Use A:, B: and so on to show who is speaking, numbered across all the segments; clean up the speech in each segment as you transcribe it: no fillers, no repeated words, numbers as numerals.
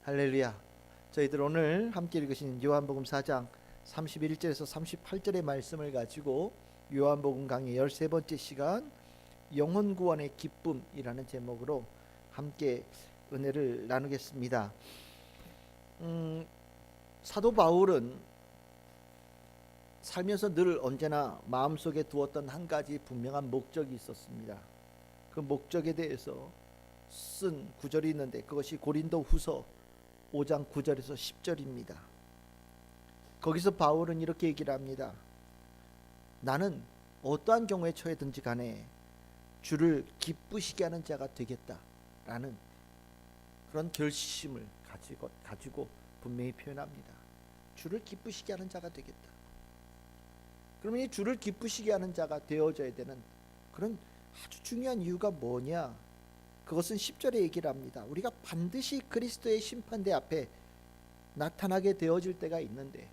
A: 할렐루야. 저희들 오늘 함께 읽으신 요한복음 4장 31절에서 38절의 말씀을 가지고 요한복음 강의 13번째 시간 영혼 구원의 기쁨이라는 제목으로 함께 은혜를 나누겠습니다. 사도 바울은 살면서 늘 언제나 마음속에 두었던 한 가지 분명한 목적이 있었습니다. 그 목적에 대해서 쓴 구절이 있는데 그것이 고린도후서 5장 9절에서 10절입니다. 거기서 바울은 이렇게 얘기를 합니다. 나는 어떠한 경우에 처해든지 간에 주를 기쁘시게 하는 자가 되겠다라는 그런 결심을 가지고 분명히 표현합니다. 주를 기쁘시게 하는 자가 되겠다. 그러면 이 주를 기쁘시게 하는 자가 되어져야 되는 그런 아주 중요한 이유가 뭐냐? 그것은 10절에 얘기를 합니다. 우리가 반드시 그리스도의 심판대 앞에 나타나게 되어질 때가 있는데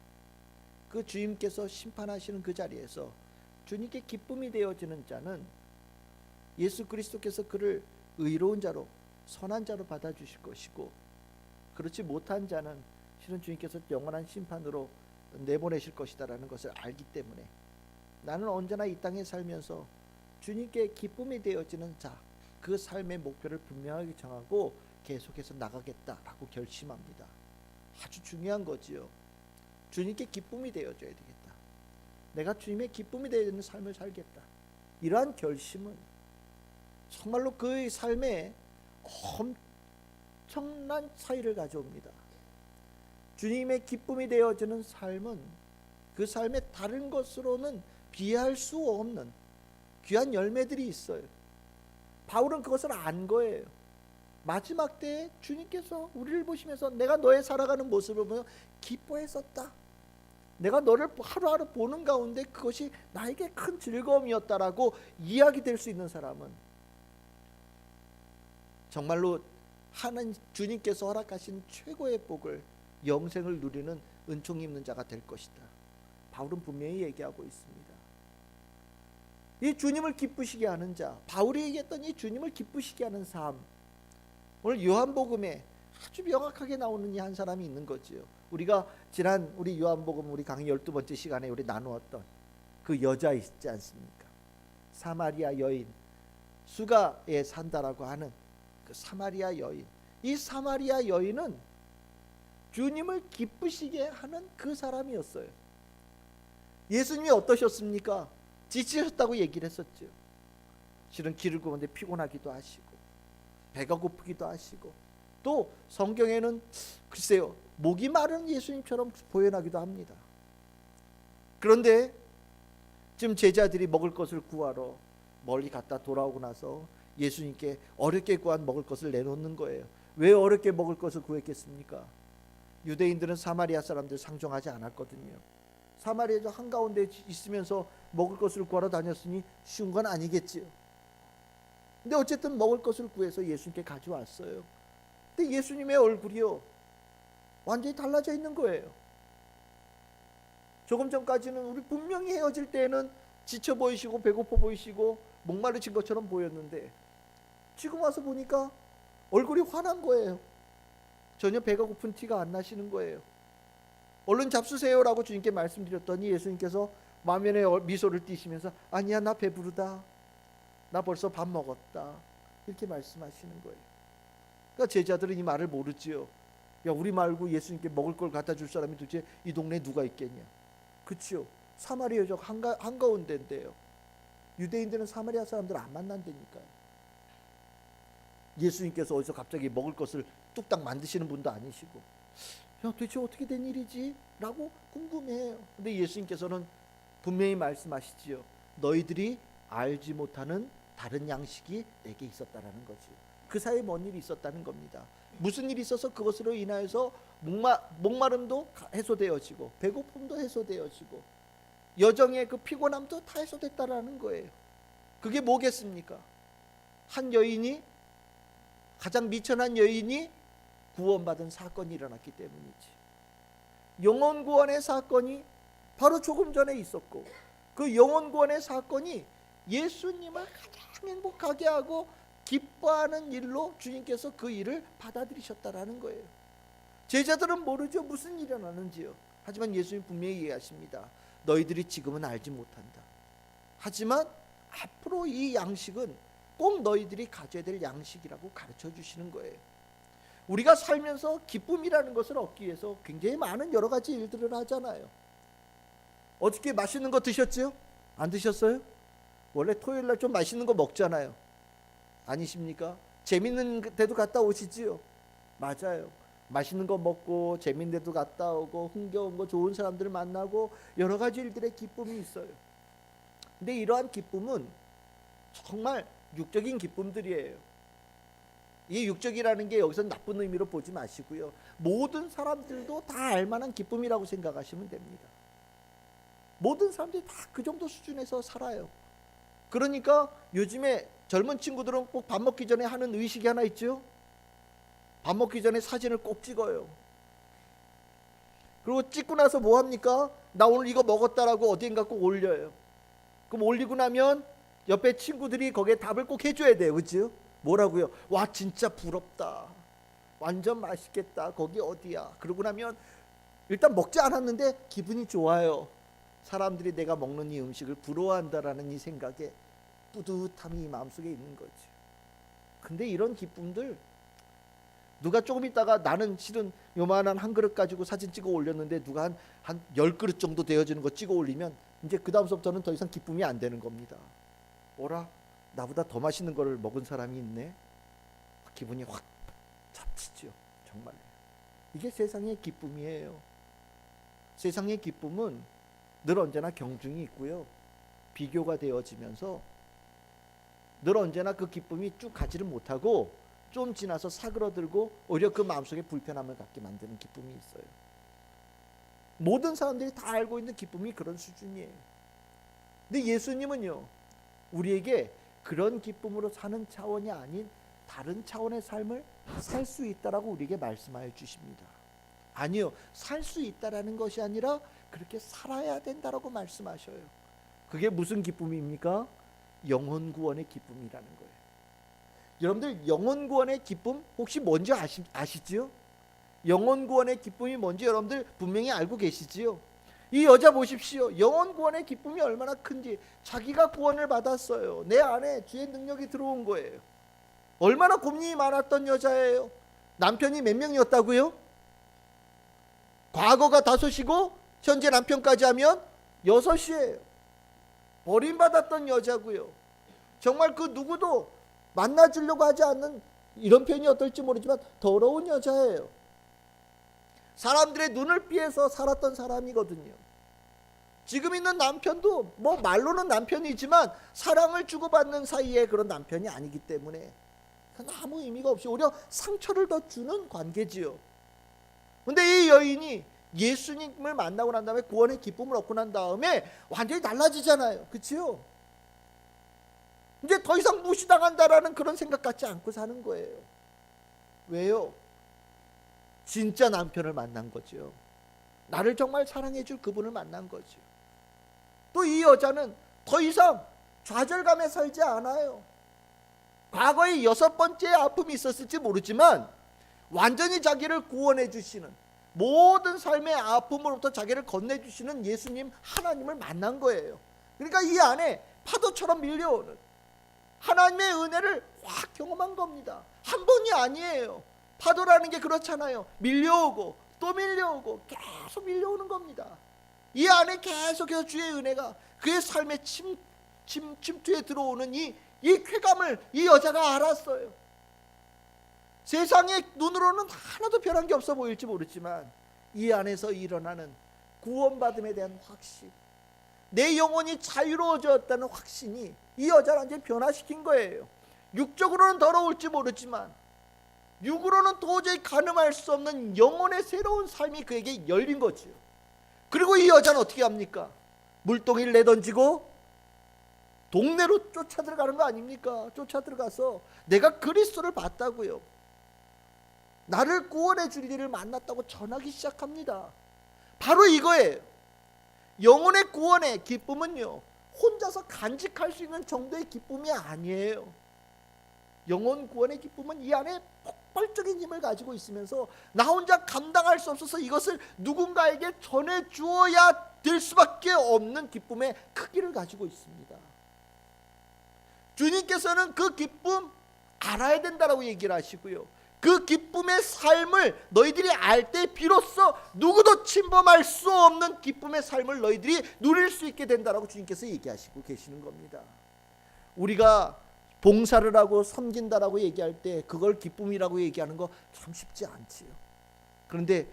A: 그 주님께서 심판하시는 그 자리에서 주님께 기쁨이 되어지는 자는 예수 그리스도께서 그를 의로운 자로 선한 자로 받아주실 것이고, 그렇지 못한 자는 실은 주님께서 영원한 심판으로 내보내실 것이다라는 것을 알기 때문에 나는 언제나 이 땅에 살면서 주님께 기쁨이 되어지는 자, 그 삶의 목표를 분명하게 정하고 계속해서 나가겠다라고 결심합니다. 아주 중요한 거지요. 주님께 기쁨이 되어줘야 되겠다. 내가 주님의 기쁨이 되어지는 삶을 살겠다. 이러한 결심은 정말로 그의 삶에 엄청난 차이를 가져옵니다. 주님의 기쁨이 되어지는 삶은 그 삶의 다른 것으로는 비할 수 없는 귀한 열매들이 있어요. 바울은 그것을 안 거예요. 마지막 때에 주님께서 우리를 보시면서 내가 너의 살아가는 모습을 보며 기뻐했었다. 내가 너를 하루하루 보는 가운데 그것이 나에게 큰 즐거움이었다라고 이야기될 수 있는 사람은 정말로 하나님 주님께서 허락하신 최고의 복을 영생을 누리는 은총이 있는 자가 될 것이다. 바울은 분명히 얘기하고 있습니다. 이 주님을 기쁘시게 하는 자, 바울이 얘기했던 이 주님을 기쁘시게 하는 삶, 오늘 요한복음에 아주 명확하게 나오는 이 한 사람이 있는 거지요. 우리가 지난 우리 요한복음 우리 강의 12번째 시간에 우리 나누었던 그 여자 있지 않습니까? 사마리아 여인, 수가에 산다라고 하는 그 사마리아 여인. 이 사마리아 여인은 주님을 기쁘시게 하는 그 사람이었어요. 예수님이 어떠셨습니까? 지치셨다고 얘기를 했었죠. 실은 길을 걷는데 피곤하기도 하시고 배가 고프기도 하시고 또 성경에는 글쎄요 목이 마른 예수님처럼 보여나기도 합니다. 그런데 지금 제자들이 먹을 것을 구하러 멀리 갔다 돌아오고 나서 예수님께 어렵게 구한 먹을 것을 내놓는 거예요. 왜 어렵게 먹을 것을 구했겠습니까? 유대인들은 사마리아 사람들 상종하지 않았거든요. 사마리아 한가운데 있으면서 먹을 것을 구하러 다녔으니 쉬운 건 아니겠지요. 근데 어쨌든 먹을 것을 구해서 예수님께 가져왔어요. 근데 예수님의 얼굴이요 완전히 달라져 있는 거예요. 조금 전까지는 우리 분명히 헤어질 때에는 지쳐 보이시고 배고파 보이시고 목마르신 것처럼 보였는데 지금 와서 보니까 얼굴이 환한 거예요. 전혀 배가 고픈 티가 안 나시는 거예요. 얼른 잡수세요라고 주님께 말씀드렸더니 예수님께서 만면에 미소를 띠시면서 아니야 나 배부르다. 나 벌써 밥 먹었다. 이렇게 말씀하시는 거예요. 그러니까 제자들은 이 말을 모르지요. 야 우리 말고 예수님께 먹을 걸 갖다 줄 사람이 도대체 이 동네에 누가 있겠냐. 그치요. 사마리아 적 한가운데인데요. 유대인들은 사마리아 사람들을 안 만난다니까요. 예수님께서 어디서 갑자기 먹을 것을 뚝딱 만드시는 분도 아니시고 야 도대체 어떻게 된 일이지? 라고 궁금해해요. 근데 예수님께서는 분명히 말씀하시지요. 너희들이 알지 못하는 다른 양식이 내게 있었다라는 거지. 그 사이에 뭔 일이 있었다는 겁니다. 무슨 일이 있어서 그것으로 인하여서 목마름도 해소되어지고 배고픔도 해소되어지고 여정의 그 피곤함도 다 해소됐다라는 거예요. 그게 뭐겠습니까? 한 여인이 가장 미천한 여인이 구원받은 사건이 일어났기 때문이지. 영혼 구원의 사건이 바로 조금 전에 있었고 그 영혼 구원의 사건이 예수님을 가장 행복하게 하고 기뻐하는 일로 주님께서 그 일을 받아들이셨다라는 거예요. 제자들은 모르죠, 무슨 일이 일어나는지요. 하지만 예수님 분명히 얘기하십니다. 너희들이 지금은 알지 못한다. 하지만 앞으로 이 양식은 꼭 너희들이 가져야 될 양식이라고 가르쳐 주시는 거예요. 우리가 살면서 기쁨이라는 것을 얻기 위해서 굉장히 많은 여러 가지 일들을 하잖아요. 어저께 맛있는 거 드셨죠? 안 드셨어요? 원래 토요일 날 좀 맛있는 거 먹잖아요. 아니십니까? 재밌는 데도 갔다 오시지요? 맞아요. 맛있는 거 먹고 재밌는 데도 갔다 오고 흥겨운 거 좋은 사람들 만나고 여러 가지 일들의 기쁨이 있어요. 근데 이러한 기쁨은 정말 육적인 기쁨들이에요. 이 육적이라는 게 여기서 나쁜 의미로 보지 마시고요. 모든 사람들도 다 알만한 기쁨이라고 생각하시면 됩니다. 모든 사람들이 다 그 정도 수준에서 살아요. 그러니까 요즘에 젊은 친구들은 꼭 밥 먹기 전에 하는 의식이 하나 있죠. 밥 먹기 전에 사진을 꼭 찍어요. 그리고 찍고 나서 뭐 합니까? 나 오늘 이거 먹었다라고 어디인가 꼭 올려요. 그럼 올리고 나면 옆에 친구들이 거기에 답을 꼭 해줘야 돼요. 그렇죠? 뭐라고요? 와 진짜 부럽다. 완전 맛있겠다. 거기 어디야? 그러고 나면 일단 먹지 않았는데 기분이 좋아요. 사람들이 내가 먹는 이 음식을 부러워한다라는 이 생각에 뿌듯함이 마음속에 있는 거죠. 근데 이런 기쁨들 누가 조금 있다가 나는 실은 요만한 한 그릇 가지고 사진 찍어 올렸는데 누가 한 10그릇 정도 되어지는 거 찍어 올리면 이제 그 다음서부터는 더 이상 기쁨이 안 되는 겁니다. 오라 나보다 더 맛있는 거를 먹은 사람이 있네. 기분이 확 잡치죠. 정말 이게 세상의 기쁨이에요. 세상의 기쁨은 늘 언제나 경중이 있고요. 비교가 되어지면서 늘 언제나 그 기쁨이 쭉 가지를 못하고 좀 지나서 사그러들고 오히려 그 마음속에 불편함을 갖게 만드는 기쁨이 있어요. 모든 사람들이 다 알고 있는 기쁨이 그런 수준이에요. 근데 예수님은요, 우리에게 그런 기쁨으로 사는 차원이 아닌 다른 차원의 삶을 살 수 있다라고 우리에게 말씀하여 주십니다. 아니요, 살 수 있다라는 것이 아니라 그렇게 살아야 된다라고 말씀하셔요. 그게 무슨 기쁨입니까? 영혼 구원의 기쁨이라는 거예요. 여러분들 영혼 구원의 기쁨 혹시 뭔지 아시지요? 영혼 구원의 기쁨이 뭔지 여러분들 분명히 알고 계시지요? 이 여자 보십시오. 영혼 구원의 기쁨이 얼마나 큰지. 자기가 구원을 받았어요. 내 안에 주의 능력이 들어온 거예요. 얼마나 고민이 많았던 여자예요. 남편이 몇 명이었다고요? 과거가 5이고 현재 남편까지 하면 6이에요. 버림받았던 여자고요. 정말 그 누구도 만나주려고 하지 않는, 이런 표현이 어떨지 모르지만 더러운 여자예요. 사람들의 눈을 피해서 살았던 사람이거든요. 지금 있는 남편도 뭐 말로는 남편이지만 사랑을 주고받는 사이에 그런 남편이 아니기 때문에 아무 의미가 없이 오히려 상처를 더 주는 관계지요. 근데 이 여인이 예수님을 만나고 난 다음에 구원의 기쁨을 얻고 난 다음에 완전히 달라지잖아요. 그렇죠? 이제 더 이상 무시당한다라는 그런 생각 갖지 않고 사는 거예요. 왜요? 진짜 남편을 만난 거죠. 나를 정말 사랑해 줄 그분을 만난 거죠. 또 이 여자는 더 이상 좌절감에 살지 않아요. 과거에 6번째 아픔이 있었을지 모르지만 완전히 자기를 구원해 주시는, 모든 삶의 아픔으로부터 자기를 건네주시는 예수님 하나님을 만난 거예요. 그러니까 이 안에 파도처럼 밀려오는 하나님의 은혜를 확 경험한 겁니다. 한 번이 아니에요. 파도라는 게 그렇잖아요. 밀려오고 또 밀려오고 계속 밀려오는 겁니다. 이 안에 계속해서 주의 은혜가 그의 삶의 침투에 들어오는 이 쾌감을 이 여자가 알았어요. 세상의 눈으로는 하나도 변한 게 없어 보일지 모르지만 이 안에서 일어나는 구원받음에 대한 확신, 내 영혼이 자유로워졌다는 확신이 이 여자를 완전히 변화시킨 거예요. 육적으로는 더러울지 모르지만 육으로는 도저히 가늠할 수 없는 영혼의 새로운 삶이 그에게 열린 거지요. 그리고 이 여자는 어떻게 합니까? 물동이를 내던지고 동네로 쫓아 들어가는 거 아닙니까? 쫓아 들어가서 내가 그리스도를 봤다고요, 나를 구원해 줄 이를 만났다고 전하기 시작합니다. 바로 이거예요. 영혼의 구원의 기쁨은요, 혼자서 간직할 수 있는 정도의 기쁨이 아니에요. 영혼 구원의 기쁨은 이 안에 폭발적인 힘을 가지고 있으면서 나 혼자 감당할 수 없어서 이것을 누군가에게 전해주어야 될 수밖에 없는 기쁨의 크기를 가지고 있습니다. 주님께서는 그 기쁨 알아야 된다라고 얘기를 하시고요, 그 기쁨의 삶을 너희들이 알 때 비로소 누구도 침범할 수 없는 기쁨의 삶을 너희들이 누릴 수 있게 된다라고 주님께서 얘기하시고 계시는 겁니다. 우리가 봉사를 하고 섬긴다라고 얘기할 때 그걸 기쁨이라고 얘기하는 거 참 쉽지 않지요. 그런데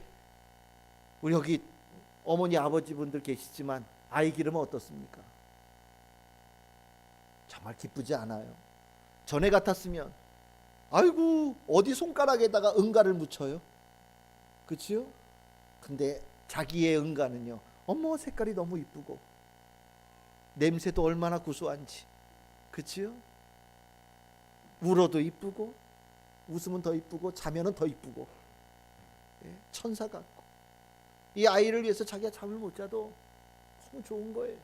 A: 우리 여기 어머니 아버지분들 계시지만 아이 기르면 어떻습니까? 정말 기쁘지 않아요. 전에 같았으면 아이고 어디 손가락에다가 응가를 묻혀요, 그치요? 근데 자기의 응가는요, 어머 색깔이 너무 이쁘고 냄새도 얼마나 구수한지, 그치요? 울어도 이쁘고 웃으면 더 이쁘고 자면은 더 이쁘고, 천사 같고. 이 아이를 위해서 자기가 잠을 못 자도 너무 좋은 거예요.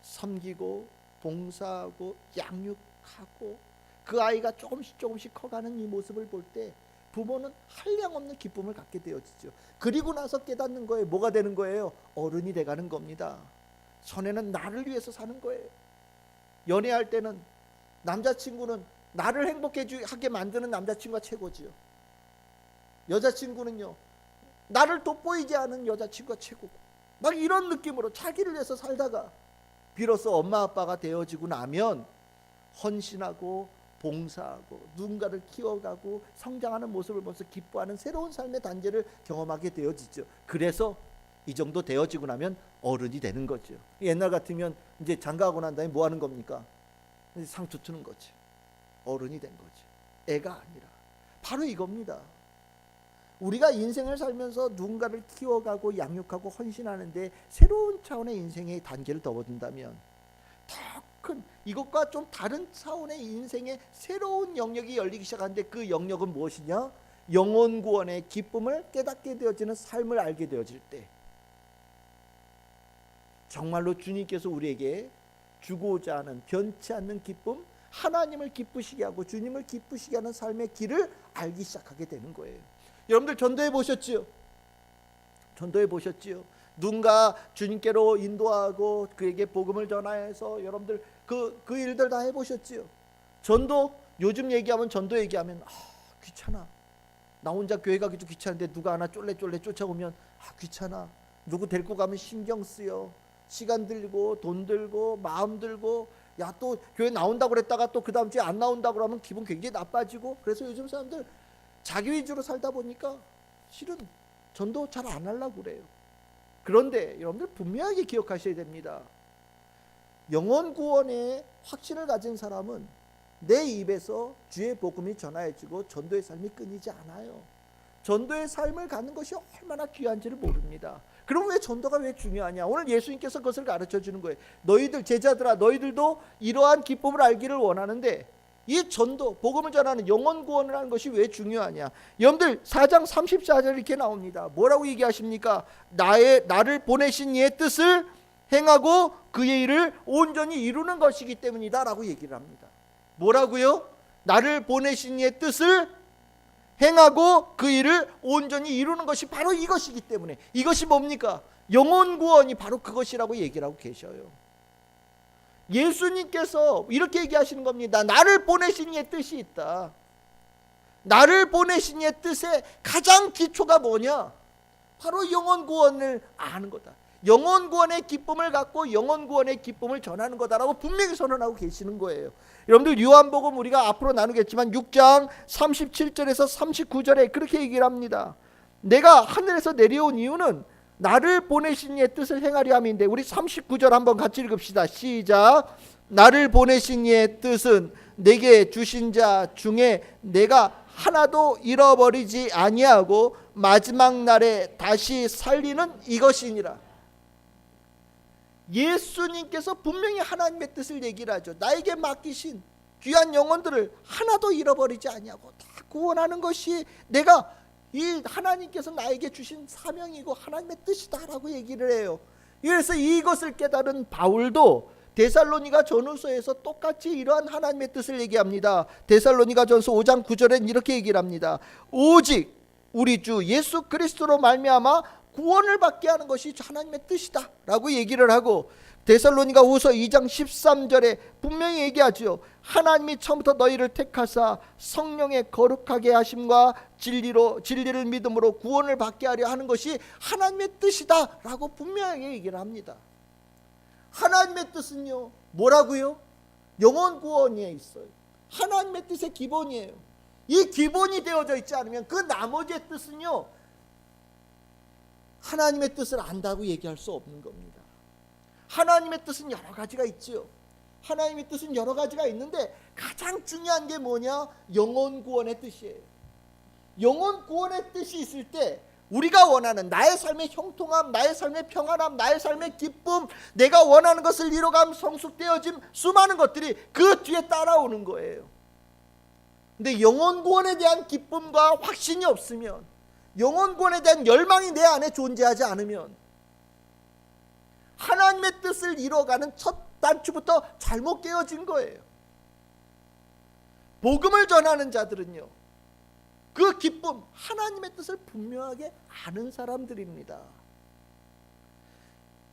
A: 섬기고 봉사하고 양육하고 그 아이가 조금씩 커가는 이 모습을 볼 때 부모는 한량없는 기쁨을 갖게 되어지죠. 그리고 나서 깨닫는 거예요. 뭐가 되는 거예요? 어른이 돼가는 겁니다. 전에는 나를 위해서 사는 거예요. 연애할 때는 남자친구는 나를 행복하게 만드는 남자친구가 최고지요. 여자친구는요, 나를 돋보이지 않은 여자친구가 최고고, 막 이런 느낌으로 자기를 위해서 살다가 비로소 엄마 아빠가 되어지고 나면 헌신하고 봉사하고 누군가를 키워가고 성장하는 모습을 보면서 기뻐하는 새로운 삶의 단계를 경험하게 되어지죠. 그래서 이 정도 되어지고 나면 어른이 되는 거죠. 옛날 같으면 이제 장가하고 난 다음에 뭐 하는 겁니까? 상투 트는 거지. 어른이 된 거지. 애가 아니라. 바로 이겁니다. 우리가 인생을 살면서 누군가를 키워가고 양육하고 헌신하는데 새로운 차원의 인생의 단계를 접어든다면 더 큰 이것과 좀 다른 차원의 인생의 새로운 영역이 열리기 시작하는데, 그 영역은 무엇이냐? 영혼 구원의 기쁨을 깨닫게 되어지는 삶을 알게 되어질 때 정말로 주님께서 우리에게 주고자 하는 변치 않는 기쁨, 하나님을 기쁘시게 하고 주님을 기쁘시게 하는 삶의 길을 알기 시작하게 되는 거예요. 여러분들 전도해 보셨지요? 전도해 보셨지요? 누군가 주님께로 인도하고 그에게 복음을 전하여서 여러분들 그 일들 다 해보셨지요? 전도, 요즘 얘기하면 전도 얘기하면 귀찮아. 나 혼자 교회 가기도 귀찮은데 누가 하나 쫄래쫄래 쫓아오면 귀찮아. 누구 데리고 가면 신경 쓰여. 시간 들고 돈 들고 마음 들고, 야 또 교회 나온다고 그랬다가 또 그 다음 주에 안 나온다고 그러면 기분 굉장히 나빠지고. 그래서 요즘 사람들 자기 위주로 살다 보니까 실은 전도 잘 안 하려고 그래요. 그런데 여러분들 분명하게 기억하셔야 됩니다. 영혼 구원의 확신을 가진 사람은 내 입에서 주의 복음이 전하여지고 전도의 삶이 끊이지 않아요. 전도의 삶을 갖는 것이 얼마나 귀한지를 모릅니다. 그럼 왜 전도가 왜 중요하냐? 오늘 예수님께서 그것을 가르쳐 주는 거예요. 너희들 제자들아, 너희들도 이러한 기쁨을 알기를 원하는데 이 전도, 복음을 전하는 영혼 구원을 하는 것이 왜 중요하냐? 여러분들 4장 34절 이렇게 나옵니다. 뭐라고 얘기하십니까? 나를 보내신 이의 뜻을 행하고 그의 일을 온전히 이루는 것이기 때문이다 라고 얘기를 합니다. 뭐라고요? 나를 보내신 이의 뜻을 행하고 그 일을 온전히 이루는 것이 바로 이것이기 때문에, 이것이 뭡니까? 영혼 구원이 바로 그것이라고 얘기를 하고 계셔요. 예수님께서 이렇게 얘기하시는 겁니다. 나를 보내신 이의 뜻이 있다. 나를 보내신 이의 뜻의 가장 기초가 뭐냐? 바로 영혼 구원을 아는 거다. 영혼 구원의 기쁨을 갖고 영혼 구원의 기쁨을 전하는 거다라고 분명히 선언하고 계시는 거예요. 여러분들 요한복음 우리가 앞으로 나누겠지만 6장 37절에서 39절에 그렇게 얘기를 합니다. 내가 하늘에서 내려온 이유는 나를 보내신 이의 뜻을 행하려 함인데, 우리 39절 한번 같이 읽읍시다. 시작. 나를 보내신 이의 뜻은 내게 주신 자 중에 내가 하나도 잃어버리지 아니하고 마지막 날에 다시 살리는 이것이니라. 예수님께서 분명히 하나님의 뜻을 얘기를 하죠. 나에게 맡기신 귀한 영혼들을 하나도 잃어버리지 아니하고 다 구원하는 것이 내가 이 하나님께서 나에게 주신 사명이고 하나님의 뜻이다라고 얘기를 해요. 그래서 이것을 깨달은 바울도 데살로니가 전후서에서 똑같이 이러한 하나님의 뜻을 얘기합니다. 데살로니가 전서 5장 9절엔 이렇게 얘기를 합니다. 오직 우리 주 예수 그리스도로 말미암아 구원을 받게 하는 것이 하나님의 뜻이다 라고 얘기를 하고, 데살로니가 후서 2장 13절에 분명히 얘기하죠. 하나님이 처음부터 너희를 택하사 성령의 거룩하게 하심과 진리를 믿음으로 구원을 받게 하려 하는 것이 하나님의 뜻이다 라고 분명하게 얘기를 합니다. 하나님의 뜻은요 뭐라고요? 영혼 구원에 있어요. 하나님의 뜻의 기본이에요. 이 기본이 되어져 있지 않으면 그 나머지의 뜻은요 하나님의 뜻을 안다고 얘기할 수 없는 겁니다. 하나님의 뜻은 여러 가지가 있지요. 하나님의 뜻은 여러 가지가 있는데 가장 중요한 게 뭐냐? 영혼 구원의 뜻이에요. 영혼 구원의 뜻이 있을 때 우리가 원하는 나의 삶의 형통함, 나의 삶의 평안함, 나의 삶의 기쁨, 내가 원하는 것을 이뤄감, 성숙되어짐, 수많은 것들이 그 뒤에 따라오는 거예요. 근데 영혼 구원에 대한 기쁨과 확신이 없으면, 영혼 구원에 대한 열망이 내 안에 존재하지 않으면 하나님의 뜻을 이뤄가는 첫 단추부터 잘못 깨어진 거예요. 복음을 전하는 자들은요 그 기쁨, 하나님의 뜻을 분명하게 아는 사람들입니다.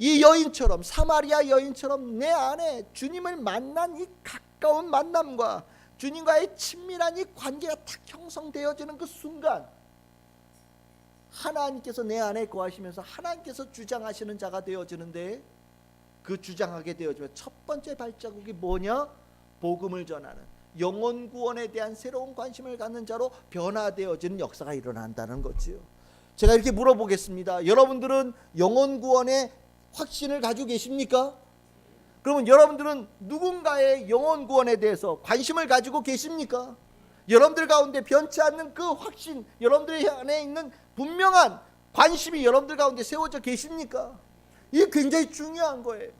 A: 이 여인처럼, 사마리아 여인처럼 내 안에 주님을 만난 이 가까운 만남과 주님과의 친밀한 이 관계가 딱 형성되어지는 그 순간, 하나님께서 내 안에 거하시면서 하나님께서 주장하시는 자가 되어지는데, 그 주장하게 되어지면 첫 번째 발자국이 뭐냐? 복음을 전하는, 영혼 구원에 대한 새로운 관심을 갖는 자로 변화되어지는 역사가 일어난다는 거지요. 제가 이렇게 물어보겠습니다. 여러분들은 영혼 구원의 확신을 가지고 계십니까? 그러면 여러분들은 누군가의 영혼 구원에 대해서 관심을 가지고 계십니까? 여러분들 가운데 변치 않는 그 확신, 여러분들 안에 있는 분명한 관심이 여러분들 가운데 세워져 계십니까? 이게 굉장히 중요한 거예요.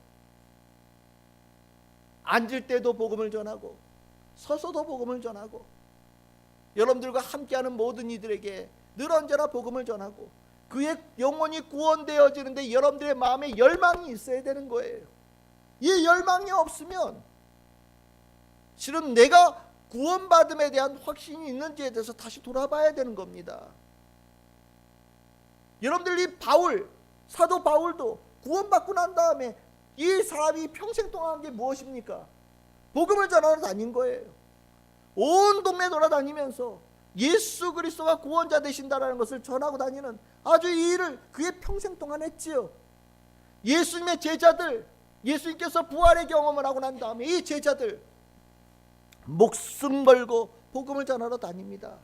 A: 앉을 때도 복음을 전하고 서서도 복음을 전하고 여러분들과 함께하는 모든 이들에게 늘 언제나 복음을 전하고 그의 영혼이 구원되어지는데 여러분들의 마음에 열망이 있어야 되는 거예요. 이 열망이 없으면 실은 내가 구원받음에 대한 확신이 있는지에 대해서 다시 돌아봐야 되는 겁니다. 여러분들이 사도 바울도 구원받고 난 다음에 이 사람이 평생 동안 한 게 무엇입니까? 복음을 전하러 다닌 거예요. 온 동네 돌아다니면서 예수 그리스도가 구원자 되신다라는 것을 전하고 다니는 아주 이 일을 그의 평생 동안 했지요. 예수님의 제자들, 예수님께서 부활의 경험을 하고 난 다음에 이 제자들 목숨 걸고 복음을 전하러 다닙니다.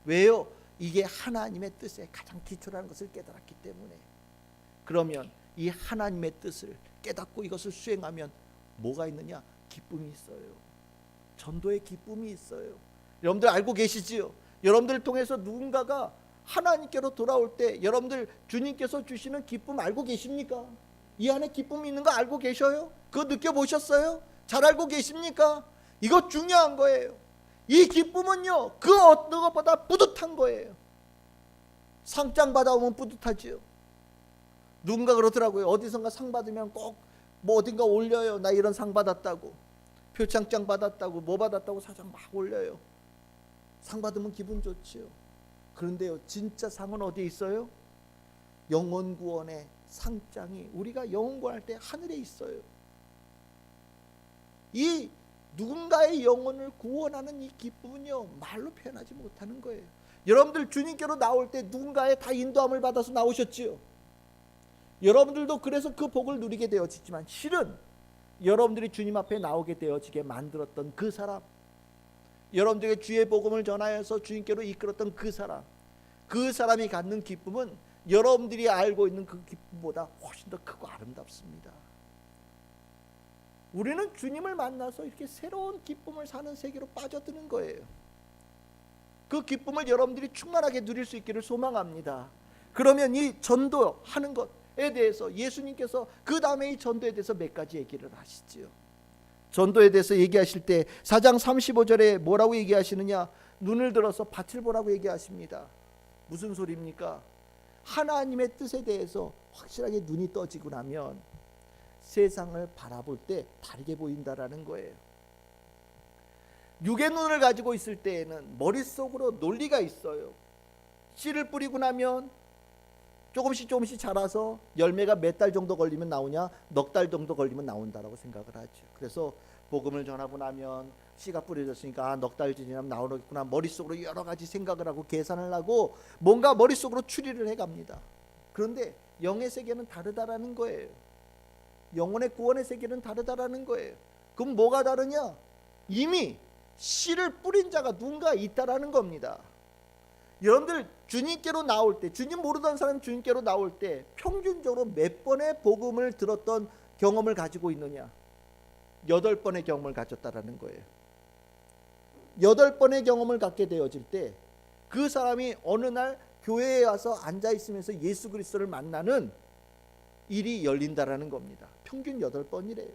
A: 왜요? 이게 하나님의 뜻에 가장 기초라는 것을 깨달았기 때문에. 그러면 이 하나님의 뜻을 깨닫고 이것을 수행하면 뭐가 있느냐? 기쁨이 있어요. 전도의 기쁨이 있어요. 여러분들 알고 계시지요? 여러분들을 통해서 누군가가 하나님께로 돌아올 때 여러분들 주님께서 주시는 기쁨 알고 계십니까? 이 안에 기쁨이 있는 거 알고 계셔요? 그거 느껴보셨어요? 잘 알고 계십니까? 이거 중요한 거예요. 이 기쁨은요 그 어떤 것보다 뿌듯한 거예요. 상장 받아오면 뿌듯하지요. 누군가 그러더라고요. 어디선가 상 받으면 꼭 뭐 어딘가 올려요. 나 이런 상 받았다고, 표창장 받았다고, 뭐 받았다고 사장 막 올려요. 상 받으면 기분 좋지요. 그런데요 진짜 상은 어디에 있어요? 영혼 구원의 상장이 우리가 영혼 구원할 때 하늘에 있어요. 이 누군가의 영혼을 구원하는 이 기쁨은요 말로 표현하지 못하는 거예요. 여러분들 주님께로 나올 때 누군가의 다 인도함을 받아서 나오셨지요. 여러분들도 그래서 그 복을 누리게 되어지지만 실은 여러분들이 주님 앞에 나오게 되어지게 만들었던 그 사람, 여러분들에게 주의 복음을 전하여서 주님께로 이끌었던 그 사람이 갖는 기쁨은 여러분들이 알고 있는 그 기쁨보다 훨씬 더 크고 아름답습니다. 우리는 주님을 만나서 이렇게 새로운 기쁨을 사는 세계로 빠져드는 거예요. 그 기쁨을 여러분들이 충만하게 누릴 수 있기를 소망합니다. 그러면 이 전도하는 것에 대해서 예수님께서 그 다음에 이 전도에 대해서 몇 가지 얘기를 하시지요. 전도에 대해서 얘기하실 때 4장 35절에 뭐라고 얘기하시느냐? 눈을 들어서 밭을 보라고 얘기하십니다. 무슨 소리입니까? 하나님의 뜻에 대해서 확실하게 눈이 떠지고 나면 세상을 바라볼 때 다르게 보인다라는 거예요. 육의 눈을 가지고 있을 때에는 머릿속으로 논리가 있어요. 씨를 뿌리고 나면 조금씩 자라서 열매가 몇 달 정도 걸리면 나오냐, 넉 달 정도 걸리면 나온다라고 생각을 하죠. 그래서 복음을 전하고 나면 씨가 뿌려졌으니까 넉 달 지나면 나오겠구나, 머릿속으로 여러 가지 생각을 하고 계산을 하고 뭔가 머릿속으로 추리를 해갑니다. 그런데 영의 세계는 다르다라는 거예요. 영혼의 구원의 세계는 다르다라는 거예요. 그럼 뭐가 다르냐? 이미 씨를 뿌린 자가 누군가 있다라는 겁니다. 여러분들 주님께로 나올 때, 주님 모르던 사람이 주님께로 나올 때 평균적으로 몇 번의 복음을 들었던 경험을 가지고 있느냐? 8번의 경험을 가졌다라는 거예요. 8번의 경험을 갖게 되어질 때 그 사람이 어느 날 교회에 와서 앉아 있으면서 예수 그리스도를 만나는 일이 열린다라는 겁니다. 평균 8번이래요.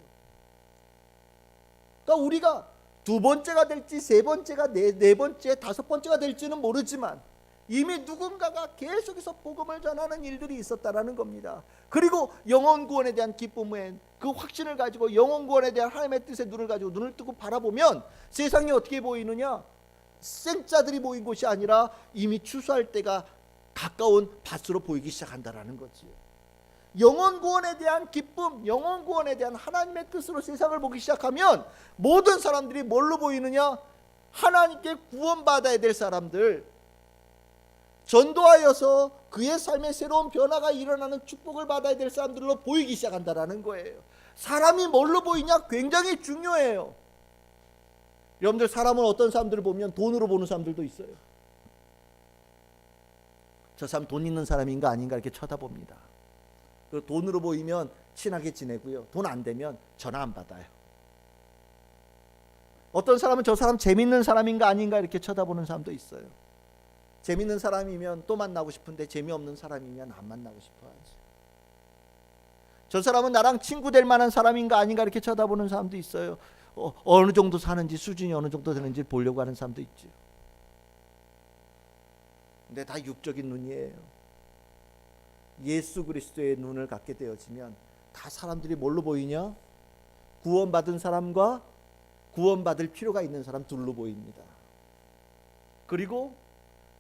A: 그러니까 우리가 두 번째가 될지 세 번째가 네 번째, 다섯 번째가 될지는 모르지만 이미 누군가가 계속해서 복음을 전하는 일들이 있었다라는 겁니다. 그리고 영혼 구원에 대한 기쁨에 그 확신을 가지고 영혼 구원에 대한 하나님의 뜻의 눈을 가지고 눈을 뜨고 바라보면 세상이 어떻게 보이느냐? 생자들이 보인 곳이 아니라 이미 추수할 때가 가까운 밭으로 보이기 시작한다라는 거지. 영혼 구원에 대한 기쁨, 영혼 구원에 대한 하나님의 뜻으로 세상을 보기 시작하면 모든 사람들이 뭘로 보이느냐? 하나님께 구원받아야 될 사람들, 전도하여서 그의 삶에 새로운 변화가 일어나는 축복을 받아야 될 사람들로 보이기 시작한다라는 거예요. 사람이 뭘로 보이냐? 굉장히 중요해요. 여러분들, 사람은 어떤 사람들을 보면 돈으로 보는 사람들도 있어요. 저 사람 돈 있는 사람인가 아닌가 이렇게 쳐다봅니다. 돈으로 보이면 친하게 지내고요, 돈 안 되면 전화 안 받아요. 어떤 사람은 저 사람 재밌는 사람인가 아닌가 이렇게 쳐다보는 사람도 있어요. 재밌는 사람이면 또 만나고 싶은데 재미없는 사람이면 안 만나고 싶어하지. 저 사람은 나랑 친구 될 만한 사람인가 아닌가 이렇게 쳐다보는 사람도 있어요. 어느 정도 사는지, 수준이 어느 정도 되는지 보려고 하는 사람도 있죠. 근데 다 육적인 눈이에요. 예수 그리스도의 눈을 갖게 되어지면 다 사람들이 뭘로 보이냐? 구원받은 사람과 구원받을 필요가 있는 사람 둘로 보입니다. 그리고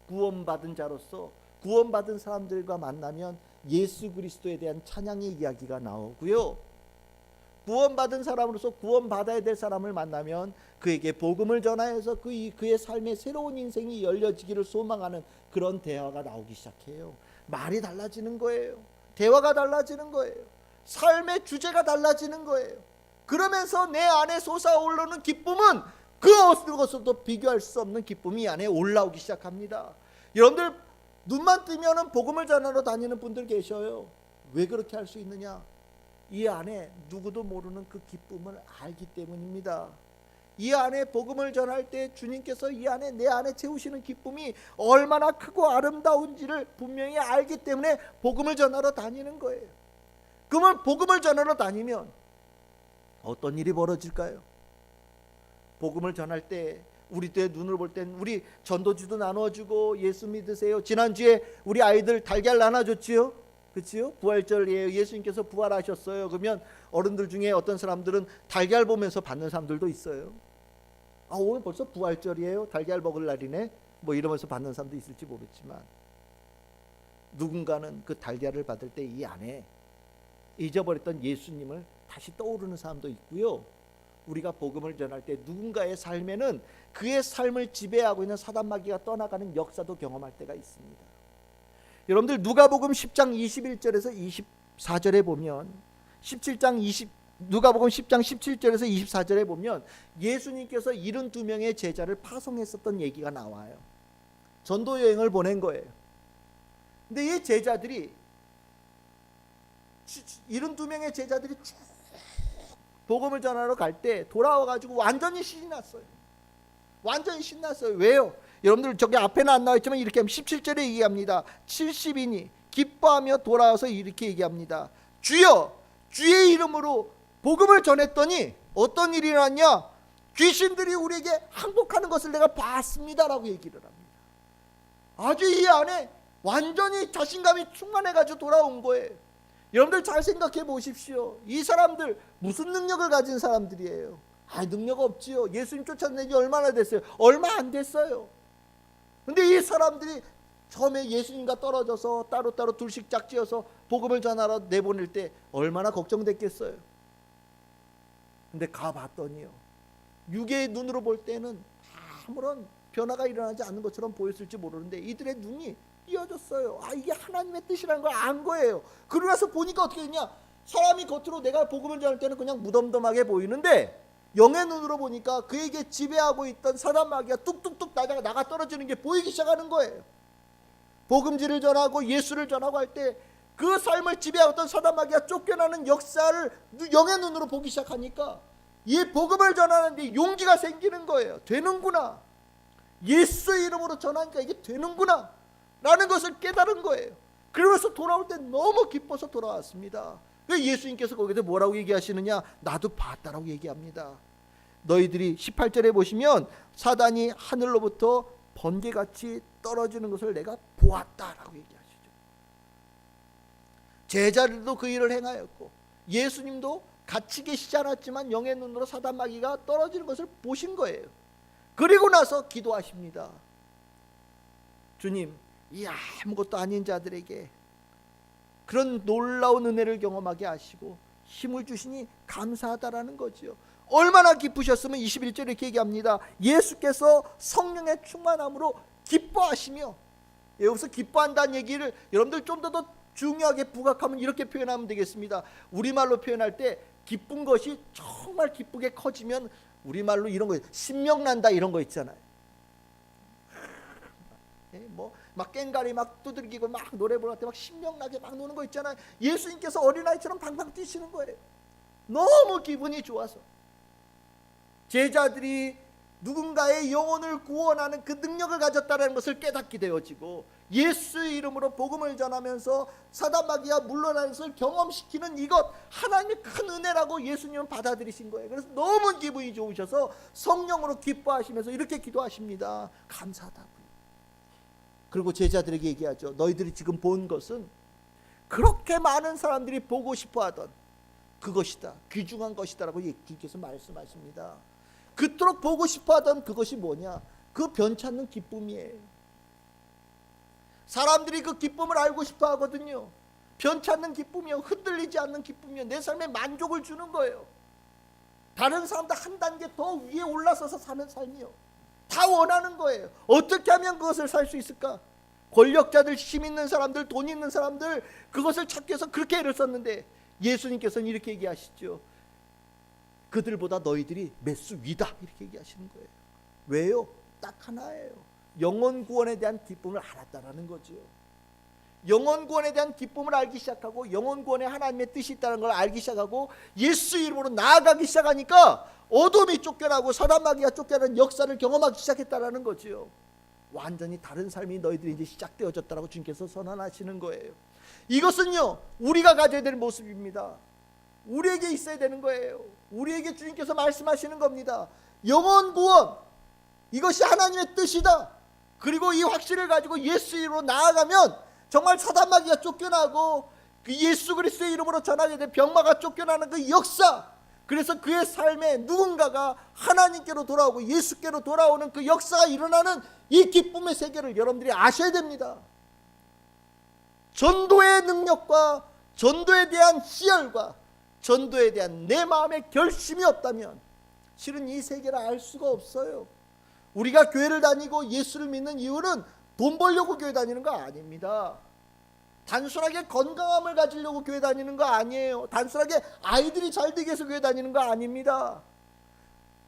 A: 구원받은 자로서 구원받은 사람들과 만나면 예수 그리스도에 대한 찬양의 이야기가 나오고요, 구원받은 사람으로서 구원받아야 될 사람을 만나면 그에게 복음을 전하여서 그의 삶의 새로운 인생이 열려지기를 소망하는 그런 대화가 나오기 시작해요. 말이 달라지는 거예요. 대화가 달라지는 거예요. 삶의 주제가 달라지는 거예요. 그러면서 내 안에 솟아오르는 기쁨은 그 어떤 것으로도 비교할 수 없는 기쁨이 이 안에 올라오기 시작합니다. 여러분들, 눈만 뜨면 복음을 전하러 다니는 분들 계셔요. 왜 그렇게 할 수 있느냐? 이 안에 누구도 모르는 그 기쁨을 알기 때문입니다. 이 안에 복음을 전할 때 주님께서 이 안에 내 안에 채우시는 기쁨이 얼마나 크고 아름다운지를 분명히 알기 때문에 복음을 전하러 다니는 거예요. 그러면 복음을 전하러 다니면 어떤 일이 벌어질까요? 복음을 전할 때 우리 때 눈을 볼 땐 우리 전도지도 나눠주고 예수 믿으세요. 지난주에 우리 아이들 달걀 나눠줬지요. 그렇지요? 부활절이에요. 예수님께서 부활하셨어요. 그러면 어른들 중에 어떤 사람들은 달걀 보면서 받는 사람들도 있어요. 오늘 벌써 부활절이에요. 달걀 먹을 날이네. 뭐 이러면서 받는 사람도 있을지 모르지만, 누군가는 그 달걀을 받을 때 이 안에 잊어버렸던 예수님을 다시 떠오르는 사람도 있고요, 우리가 복음을 전할 때 누군가의 삶에는 그의 삶을 지배하고 있는 사단마귀가 떠나가는 역사도 경험할 때가 있습니다. 여러분들, 누가복음 10장 21절에서 24절에 보면, 누가복음 10장 17절에서 24절에 보면 예수님께서 72명의 제자를 파송했었던 얘기가 나와요. 전도 여행을 보낸 거예요. 근데 이 제자들이 72명의 제자들이 쭉 복음을 전하러 갈 때 돌아와가지고 완전히 신이 났어요. 완전히 신났어요. 왜요? 여러분들, 저기 앞에는 안 나와있지만 이렇게 하면 17절에 얘기합니다. 70인이 기뻐하며 돌아와서 이렇게 얘기합니다. 주여, 주의 이름으로 복음을 전했더니 어떤 일이 일어났냐? 귀신들이 우리에게 항복하는 것을 내가 봤습니다 라고 얘기를 합니다. 아주 이 안에 완전히 자신감이 충만해가지고 돌아온 거예요. 여러분들 잘 생각해 보십시오. 이 사람들 무슨 능력을 가진 사람들이에요? 능력 없지요. 예수님 쫓아낸 지 얼마나 됐어요? 얼마 안 됐어요. 근데 이 사람들이 처음에 예수님과 떨어져서 따로따로 둘씩 짝지어서 복음을 전하러 내보낼 때 얼마나 걱정됐겠어요. 근데 가봤더니요, 육의 눈으로 볼 때는 아무런 변화가 일어나지 않는 것처럼 보였을지 모르는데 이들의 눈이 띄어졌어요. 이게 하나님의 뜻이라는 걸 안 거예요. 그러고 나서 보니까 어떻게 되냐, 사람이 겉으로 내가 복음을 전할 때는 그냥 무덤덤하게 보이는데 영의 눈으로 보니까 그에게 지배하고 있던 사단 마귀가 뚝뚝뚝 나가 떨어지는 게 보이기 시작하는 거예요. 복음지를 전하고 예수를 전하고 할 때 그 삶을 지배하던 사단 마귀가 쫓겨나는 역사를 영의 눈으로 보기 시작하니까 이 복음을 전하는데 용기가 생기는 거예요. 되는구나, 예수의 이름으로 전하니까 이게 되는구나 라는 것을 깨달은 거예요. 그러면서 돌아올 때 너무 기뻐서 돌아왔습니다. 예수님께서 거기서 뭐라고 얘기하시느냐, 나도 봤다라고 얘기합니다. 너희들이 18절에 보시면 사단이 하늘로부터 번개같이 떨어지는 것을 내가 보았다라고 얘기하시죠. 제자들도 그 일을 행하였고 예수님도 같이 계시지 않았지만 영의 눈으로 사단 마귀가 떨어지는 것을 보신 거예요. 그리고 나서 기도하십니다. 주님, 이 아무것도 아닌 자들에게 그런 놀라운 은혜를 경험하게 하시고 힘을 주시니 감사하다라는 거죠. 얼마나 기쁘셨으면 21절에 이렇게 얘기합니다. 예수께서 성령의 충만함으로 기뻐하시며, 여기서 기뻐한다는 얘기를 여러분들 좀 더 중요하게 부각하면 이렇게 표현하면 되겠습니다. 우리말로 표현할 때 기쁜 것이 정말 기쁘게 커지면 우리말로 이런 거, 신명난다 이런 거 있잖아요. 막 깽가리 막 두들기고 막 노래 부를 때 막 신명나게 막 노는 거 있잖아요. 예수님께서 어린아이처럼 방방 뛰시는 거예요. 너무 기분이 좋아서. 제자들이 누군가의 영혼을 구원하는 그 능력을 가졌다는 것을 깨닫게 되어지고 예수의 이름으로 복음을 전하면서 사단 마귀가 물러나는 것을 경험시키는 이것, 하나님의 큰 은혜라고 예수님은 받아들이신 거예요. 그래서 너무 기분이 좋으셔서 성령으로 기뻐하시면서 이렇게 기도하십니다. 감사하다고요. 그리고 제자들에게 얘기하죠. 너희들이 지금 본 것은 그렇게 많은 사람들이 보고 싶어하던 그것이다, 귀중한 것이다라고 예수님께서 말씀하십니다. 그토록 보고 싶어하던 그것이 뭐냐, 그 변찮는 기쁨이에요. 사람들이 그 기쁨을 알고 싶어 하거든요. 변찮는 기쁨이요, 흔들리지 않는 기쁨이요, 내 삶에 만족을 주는 거예요. 다른 사람들 한 단계 더 위에 올라서서 사는 삶이요, 다 원하는 거예요. 어떻게 하면 그것을 살 수 있을까? 권력자들, 힘 있는 사람들, 돈 있는 사람들, 그것을 찾기 위해서 그렇게 애를 썼는데 예수님께서는 이렇게 얘기하시죠. 그들보다 너희들이 몇 수 위다 이렇게 얘기하시는 거예요. 왜요? 딱 하나예요. 영혼 구원에 대한 기쁨을 알았다라는 거죠. 영혼 구원에 대한 기쁨을 알기 시작하고 영혼 구원에 하나님의 뜻이 있다는 걸 알기 시작하고 예수 이름으로 나아가기 시작하니까 어둠이 쫓겨나고 사단 마귀가 쫓겨나는 역사를 경험하기 시작했다라는 거죠. 완전히 다른 삶이 너희들이 이제 시작되어졌다라고 주님께서 선언하시는 거예요. 이것은요, 우리가 가져야 될 모습입니다. 우리에게 있어야 되는 거예요. 우리에게 주님께서 말씀하시는 겁니다. 영혼 구원, 이것이 하나님의 뜻이다. 그리고 이 확신을 가지고 예수 이름으로 나아가면 정말 사단 마귀가 쫓겨나고 그 예수 그리스도의 이름으로 전하게 된 병마가 쫓겨나는 그 역사, 그래서 그의 삶에 누군가가 하나님께로 돌아오고 예수께로 돌아오는 그 역사가 일어나는 이 기쁨의 세계를 여러분들이 아셔야 됩니다. 전도의 능력과 전도에 대한 희열과 전도에 대한 내 마음의 결심이 없다면 실은 이 세계를 알 수가 없어요. 우리가 교회를 다니고 예수를 믿는 이유는 돈 벌려고 교회 다니는 거 아닙니다. 단순하게 건강함을 가지려고 교회 다니는 거 아니에요. 단순하게 아이들이 잘 되기 위해서 교회 다니는 거 아닙니다.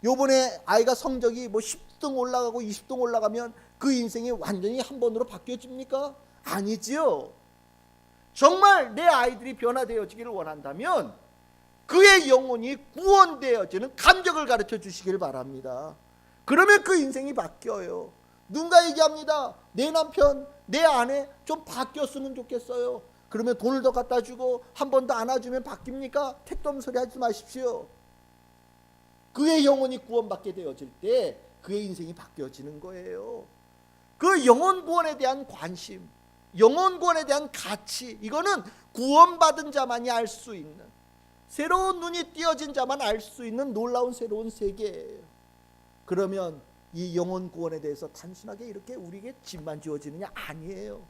A: 요번에 아이가 성적이 10등 올라가고 20등 올라가면 그 인생이 완전히 한 번으로 바뀌어집니까? 아니지요. 정말 내 아이들이 변화되어지기를 원한다면 그의 영혼이 구원되어지는 감격을 가르쳐 주시길 바랍니다. 그러면 그 인생이 바뀌어요. 누군가 얘기합니다. 내 남편, 내 아내 좀 바뀌었으면 좋겠어요. 그러면 돈을 더 갖다 주고 한 번 더 안아주면 바뀝니까? 택도 없는 소리 하지 마십시오. 그의 영혼이 구원받게 되어질 때 그의 인생이 바뀌어지는 거예요. 그 영혼 구원에 대한 관심, 영혼 구원에 대한 가치, 이거는 구원받은 자만이 알 수 있는, 새로운 눈이 띄어진 자만 알 수 있는 놀라운 새로운 세계예요. 그러면 이 영혼 구원에 대해서 단순하게 이렇게 우리에게 집만 지어지느냐? 아니에요.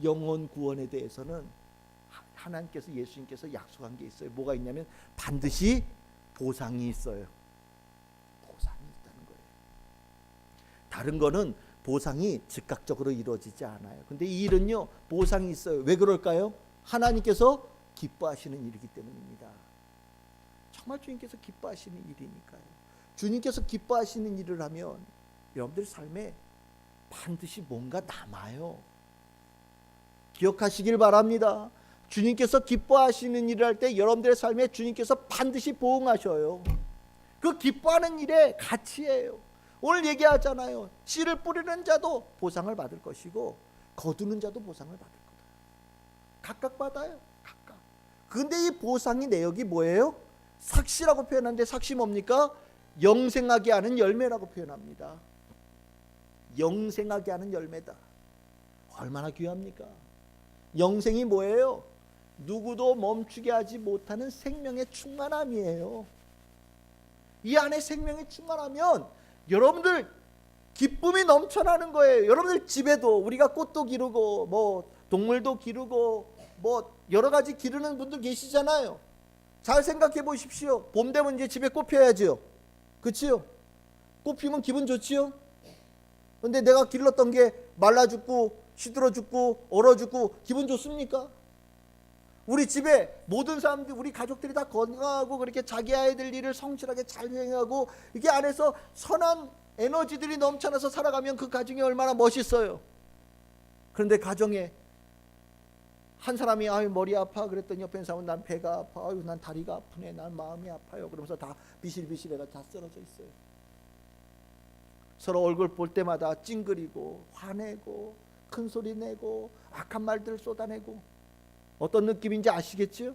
A: 영혼 구원에 대해서는 하나님께서, 예수님께서 약속한 게 있어요. 뭐가 있냐면 반드시 보상이 있어요. 보상이 있다는 거예요. 다른 거는 보상이 즉각적으로 이루어지지 않아요. 근데 이 일은요, 보상이 있어요. 왜 그럴까요? 하나님께서 기뻐하시는 일이기 때문입니다. 정말 주님께서 기뻐하시는 일이니까요. 주님께서 기뻐하시는 일을 하면 여러분들 삶에 반드시 뭔가 남아요. 기억하시길 바랍니다. 주님께서 기뻐하시는 일을 할 때 여러분들의 삶에 주님께서 반드시 보응하셔요. 그 기뻐하는 일의 가치예요. 오늘 얘기하잖아요. 씨를 뿌리는 자도 보상을 받을 것이고 거두는 자도 보상을 받을 거다. 각각 받아요. 각각. 근데 이 보상의 내역이 뭐예요? 삭시라고 표현하는데, 삭시 뭡니까? 영생하게 하는 열매라고 표현합니다. 영생하게 하는 열매다. 얼마나 귀합니까? 영생이 뭐예요? 누구도 멈추게 하지 못하는 생명의 충만함이에요. 이 안에 생명이 충만하면 여러분들 기쁨이 넘쳐나는 거예요. 여러분들 집에도 우리가 꽃도 기르고 뭐 동물도 기르고 뭐 여러 가지 기르는 분들 계시잖아요. 잘 생각해 보십시오. 봄 되면 이제 집에 꽃 펴야죠. 그치요? 꽃 피면 기분 좋지요? 근데 내가 길렀던 게 말라 죽고 시들어 죽고 얼어 죽고 기분 좋습니까? 우리 집에 모든 사람들, 우리 가족들이 다 건강하고 그렇게 자기 아이들 일을 성실하게 잘 수행하고 이게 안에서 선한 에너지들이 넘쳐나서 살아가면 그 가정이 얼마나 멋있어요. 그런데 가정에 한 사람이 아유 머리 아파 그랬더니 옆에 있는 사람은 난 배가 아파, 아유 난 다리가 아프네, 난 마음이 아파요. 그러면서 다 비실비실해가 다 쓰러져 있어요. 서로 얼굴 볼 때마다 찡그리고 화내고 큰 소리 내고 악한 말들을 쏟아내고. 어떤 느낌인지 아시겠죠?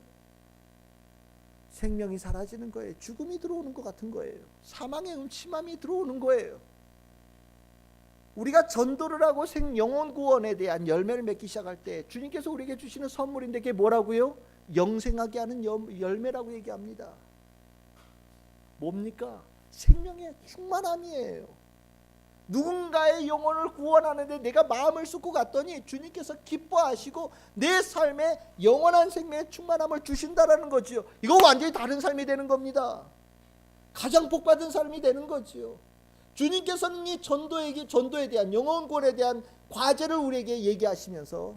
A: 생명이 사라지는 거예요. 죽음이 들어오는 것 같은 거예요. 사망의 음침함이 들어오는 거예요. 우리가 전도를 하고 영혼 구원에 대한 열매를 맺기 시작할 때 주님께서 우리에게 주시는 선물인데 그게 뭐라고요? 영생하게 하는 열매라고 얘기합니다. 뭡니까? 생명의 충만함이에요. 누군가의 영혼을 구원하는데 내가 마음을 쏟고 갔더니 주님께서 기뻐하시고 내 삶에 영원한 생명의 충만함을 주신다라는 거지요. 이거 완전히 다른 삶이 되는 겁니다. 가장 복받은 삶이 되는 거지요. 주님께서는 이 전도에 대한, 영혼 구원에 대한 과제를 우리에게 얘기하시면서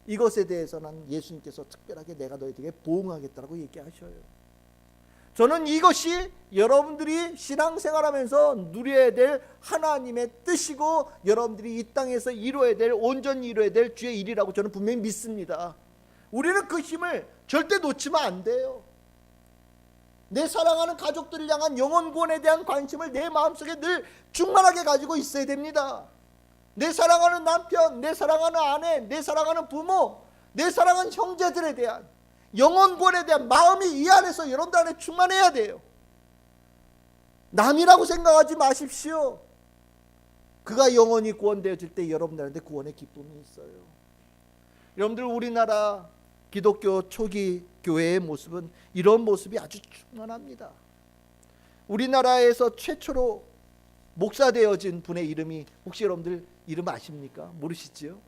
A: 이것에 대해서는 예수님께서 특별하게 내가 너희에게 보응하겠다라고 얘기하셔요. 저는 이것이 여러분들이 신앙생활하면서 누려야 될 하나님의 뜻이고 여러분들이 이 땅에서 이루어야 될, 온전히 이루어야 될 주의 일이라고 저는 분명히 믿습니다. 우리는 그 힘을 절대 놓치면 안 돼요. 내 사랑하는 가족들을 향한 영혼 구원에 대한 관심을 내 마음속에 늘 충만하게 가지고 있어야 됩니다. 내 사랑하는 남편, 내 사랑하는 아내, 내 사랑하는 부모, 내 사랑하는 형제들에 대한 영혼 구원에 대한 마음이 이 안에서 여러분들 안에 충만해야 돼요. 남이라고 생각하지 마십시오. 그가 영원히 구원되어질 때 여러분들한테 구원의 기쁨이 있어요. 여러분들 우리나라 기독교 초기 교회의 모습은 이런 모습이 아주 충만합니다. 우리나라에서 최초로 목사 되어진 분의 이름이 혹시 여러분들 이름 아십니까? 모르시지요?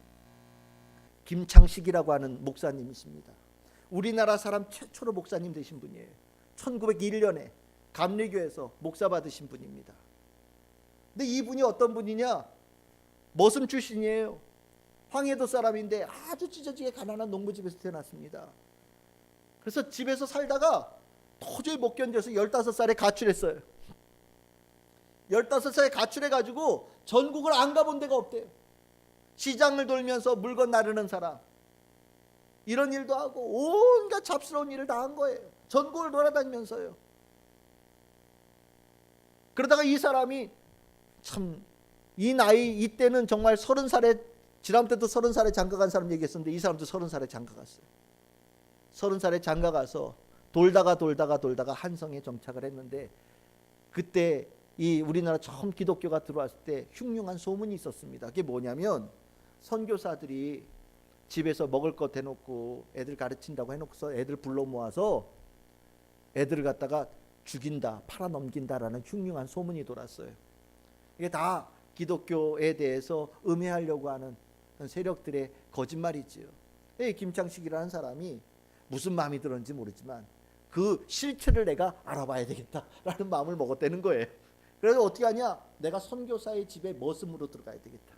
A: 김창식이라고 하는 목사님이십니다. 우리나라 사람 최초로 목사님 되신 분이에요. 1901년에 감리교에서 목사 받으신 분입니다. 근데 이분이 어떤 분이냐? 머슴 출신이에요. 황해도 사람인데 아주 찢어지게 가난한 농부집에서 태어났습니다. 그래서 집에서 살다가 도저히 못 견뎌서 15살에 가출했어요. 15살에 가출해가지고 전국을 안 가본 데가 없대요. 시장을 돌면서 물건 나르는 사람, 이런 일도 하고 온갖 잡스러운 일을 다 한 거예요. 전국을 돌아다니면서요. 그러다가 이 사람이 참 이 나이, 이때는 정말 30살에, 지난번에도 30살에 장가간 사람 얘기했었는데 이 사람도 30살에 장가갔어요. 30살에 장가가서 돌다가 한성에 정착을 했는데, 그때 이 우리나라 처음 기독교가 들어왔을 때 흉흉한 소문이 있었습니다. 그게 뭐냐면 선교사들이 집에서 먹을 것 대놓고 애들 가르친다고 해놓고서 애들 불러 모아서 애들을 갖다가 죽인다, 팔아넘긴다라는 흉흉한 소문이 돌았어요. 이게 다 기독교에 대해서 음해하려고 하는 세력들의 거짓말이지요. 김창식이라는 사람이 무슨 마음이 들었는지 모르지만 그 실체를 내가 알아봐야 되겠다라는 마음을 먹었다는 거예요. 그래서 어떻게 하냐? 내가 선교사의 집에 머슴으로 들어가야 되겠다.